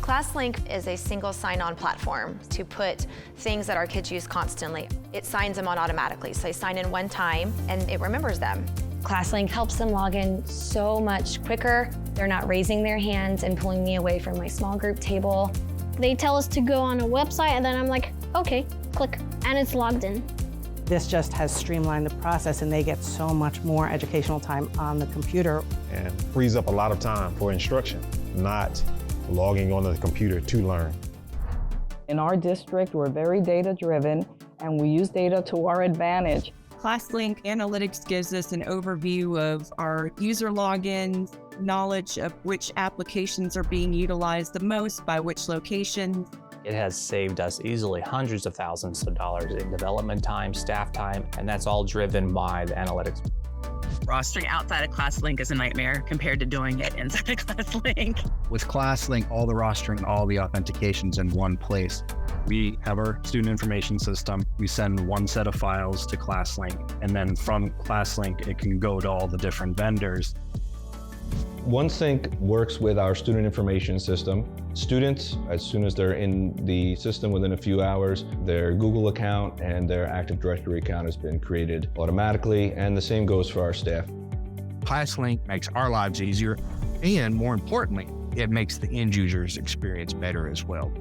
ClassLink is a single sign-on platform to put things that our kids use constantly. It signs them on automatically, so they sign in one time and it remembers them. ClassLink helps them log in so much quicker. They're not raising their hands and pulling me away from my small group table. They tell us to go on a website and then I'm like, okay, click, and it's logged in. This just has streamlined the process and they get so much more educational time on the computer. And frees up a lot of time for instruction, not logging onto the computer to learn. In our district, we're very data-driven and we use data to our advantage. ClassLink Analytics gives us an overview of our user logins, knowledge of which applications are being utilized the most by which locations. It has saved us easily hundreds of thousands of dollars in development time, staff time, and that's all driven by the analytics. Rostering outside of ClassLink is a nightmare compared to doing it inside of ClassLink. With ClassLink, all the rostering, all the authentications in one place. We have our student information system. We send one set of files to ClassLink, and then from ClassLink, it can go to all the different vendors. OneSync works with our student information system. Students, as soon as they're in the system within a few hours, their Google account and their Active Directory account has been created automatically, and the same goes for our staff. ClassLink makes our lives easier, and more importantly, it makes the end user's experience better as well.